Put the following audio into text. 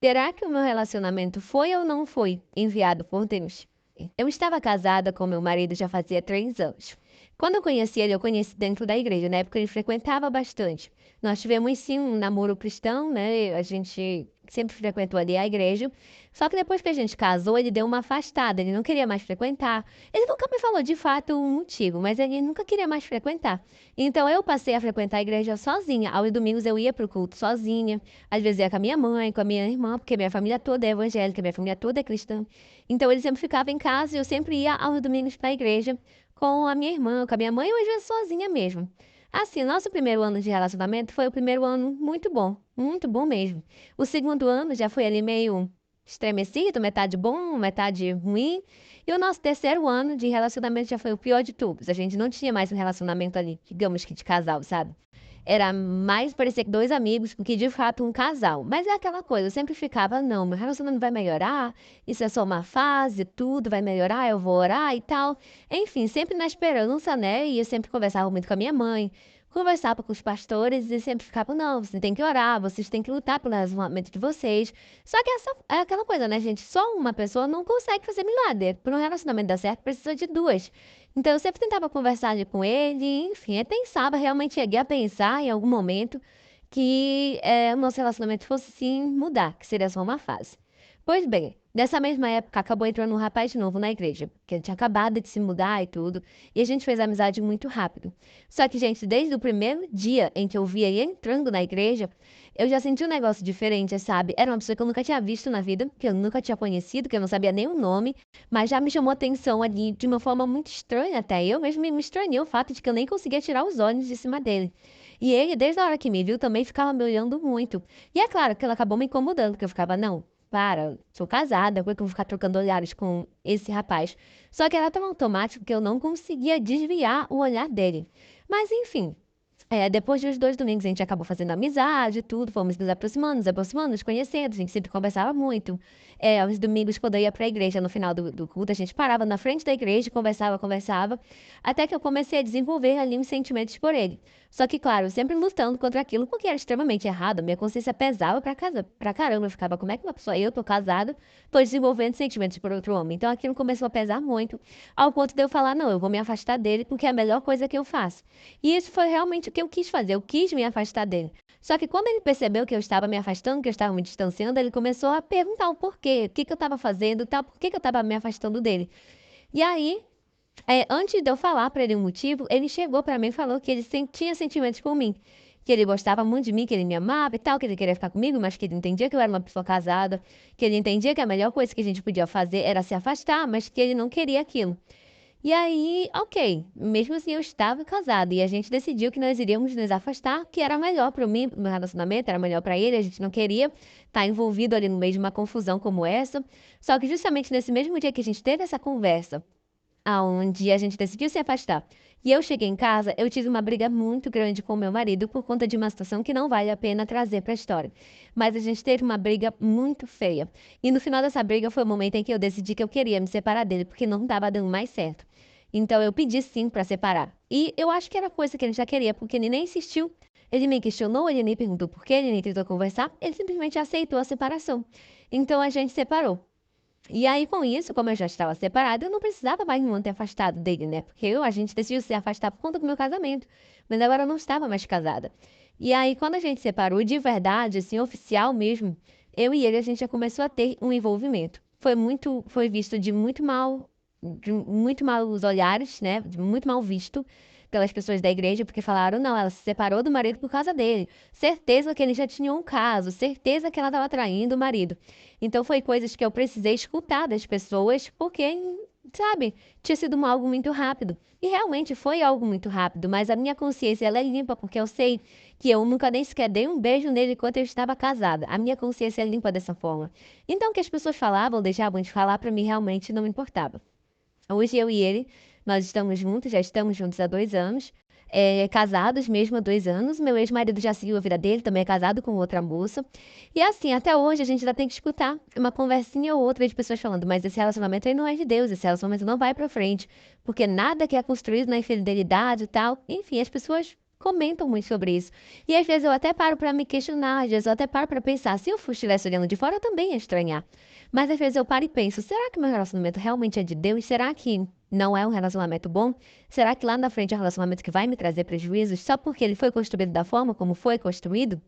Será que o meu relacionamento foi ou não foi enviado por Deus? Eu estava casada com meu marido já fazia 3 anos. Quando eu conheci ele, eu conheci dentro da igreja, na época ele frequentava bastante. Nós tivemos sim um namoro cristão, né? A gente sempre frequentou ali a igreja. Só que depois que a gente casou, ele deu uma afastada, ele não queria mais frequentar. Ele nunca me falou de fato o motivo, mas ele nunca queria mais frequentar. Então eu passei a frequentar a igreja sozinha. Aos domingos eu ia para o culto sozinha. Às vezes ia com a minha mãe, com a minha irmã, porque minha família toda é evangélica, minha família toda é cristã. Então ele sempre ficava em casa e eu sempre ia aos domingos para a igreja com a minha irmã, com a minha mãe, ou às vezes sozinha mesmo. Assim, nosso primeiro ano de relacionamento foi o primeiro ano muito bom mesmo. O segundo ano já foi ali meio estremecido, metade bom, metade ruim. E o nosso terceiro ano de relacionamento já foi o pior de todos. A gente não tinha mais um relacionamento ali, digamos que de casal, sabe? Era mais parecer que dois amigos do que de fato um casal. Mas é aquela coisa, eu sempre ficava, não, meu relacionamento vai melhorar, isso é só uma fase, tudo vai melhorar, eu vou orar e tal. Enfim, sempre na esperança, né? E eu sempre conversava muito com a minha mãe, conversava com os pastores e sempre ficava, não, você tem que orar, vocês têm que lutar pelo relacionamento de vocês. Só que essa é aquela coisa, né, gente? Só uma pessoa não consegue fazer milagre. Para um relacionamento dar certo, precisa de duas. Então eu sempre tentava conversar ali com ele, enfim, eu pensava, realmente cheguei a pensar em algum momento que o nosso relacionamento fosse sim mudar, que seria só uma fase. Pois bem, nessa mesma época acabou entrando um rapaz novo na igreja, que ele tinha acabado de se mudar e tudo, e a gente fez amizade muito rápido. Só que, gente, desde o primeiro dia em que eu vi ele entrando na igreja, eu já senti um negócio diferente, sabe? Era uma pessoa que eu nunca tinha visto na vida, que eu nunca tinha conhecido, que eu não sabia nem o nome, mas já me chamou atenção ali de uma forma muito estranha até. Eu mesmo me estranhei o fato de que eu nem conseguia tirar os olhos de cima dele. E ele, desde a hora que me viu, também ficava me olhando muito. E é claro que ela acabou me incomodando, porque eu ficava, não, para, sou casada, como é que eu vou ficar trocando olhares com esse rapaz? Só que era tão automático que eu não conseguia desviar o olhar dele. Mas enfim, depois dos 2 domingos a gente acabou fazendo amizade, tudo, fomos nos aproximando, nos conhecendo, a gente sempre conversava muito. Aos domingos, quando eu ia pra igreja, no final do culto, a gente parava na frente da igreja, conversava, até que eu comecei a desenvolver ali uns sentimentos por ele. Só que, claro, sempre lutando contra aquilo, porque era extremamente errado, minha consciência pesava pra caramba, eu ficava, como é que uma pessoa, eu tô casada, tô desenvolvendo sentimentos por outro homem? Então aquilo começou a pesar muito, ao ponto de eu falar, não, eu vou me afastar dele, porque é a melhor coisa que eu faço. E isso foi realmente o que eu quis fazer, eu quis me afastar dele. Só que quando ele percebeu que eu estava me afastando, que eu estava me distanciando, ele começou a perguntar o porquê, o que que eu estava fazendo, tal, por que que eu estava me afastando dele. E aí, antes de eu falar para ele o motivo, ele chegou para mim e falou que ele tinha sentimentos por mim, que ele gostava muito de mim, que ele me amava e tal, que ele queria ficar comigo, mas que ele entendia que eu era uma pessoa casada, que ele entendia que a melhor coisa que a gente podia fazer era se afastar, mas que ele não queria aquilo. E aí, ok, mesmo assim eu estava casada e a gente decidiu que nós iríamos nos afastar, que era melhor para mim, pro meu relacionamento, era melhor para ele, a gente não queria estar envolvido ali no meio de uma confusão como essa. Só que justamente nesse mesmo dia que a gente teve essa conversa, aonde a gente decidiu se afastar, e eu cheguei em casa, eu tive uma briga muito grande com meu marido por conta de uma situação que não vale a pena trazer para a história. Mas a gente teve uma briga muito feia. E no final dessa briga foi o momento em que eu decidi que eu queria me separar dele, porque não estava dando mais certo. Então eu pedi sim para separar. E eu acho que era coisa que ele já queria, porque ele nem insistiu. Ele nem questionou, ele nem perguntou por quê, ele nem tentou conversar, ele simplesmente aceitou a separação. Então a gente separou. E aí, com isso, como eu já estava separada, eu não precisava mais me manter afastado dele, né? Porque a gente decidiu se afastar por conta do meu casamento. Mas agora eu não estava mais casada. E aí, quando a gente separou de verdade, assim, oficial mesmo, eu e ele, a gente já começou a ter um envolvimento. Foi visto de muito maus olhares, né? De muito mal visto pelas pessoas da igreja, porque falaram, não, ela se separou do marido por causa dele. Certeza que ele já tinha um caso, certeza que ela estava traindo o marido. Então foi coisas que eu precisei escutar das pessoas, porque, sabe, tinha sido algo muito rápido. E realmente foi algo muito rápido, mas a minha consciência ela é limpa, porque eu sei que eu nunca nem sequer dei um beijo nele enquanto eu estava casada. A minha consciência é limpa dessa forma. Então o que as pessoas falavam, deixavam de falar, para mim realmente não me importava. Hoje eu e ele, nós estamos juntos, já estamos juntos há 2 anos, casados mesmo há 2 anos. Meu ex-marido já seguiu a vida dele, também é casado com outra moça. E assim, até hoje a gente ainda tem que escutar uma conversinha ou outra de pessoas falando, mas esse relacionamento aí não é de Deus, esse relacionamento não vai pra frente, porque nada que é construído na infidelidade e tal. Enfim, as pessoas comentam muito sobre isso. E às vezes eu até paro para me questionar, às vezes eu até paro para pensar, se eu estivesse olhando de fora, eu também ia estranhar. Mas às vezes eu paro e penso, será que meu relacionamento realmente é de Deus? Será que não é um relacionamento bom? Será que lá na frente é um relacionamento que vai me trazer prejuízos só porque ele foi construído da forma como foi construído?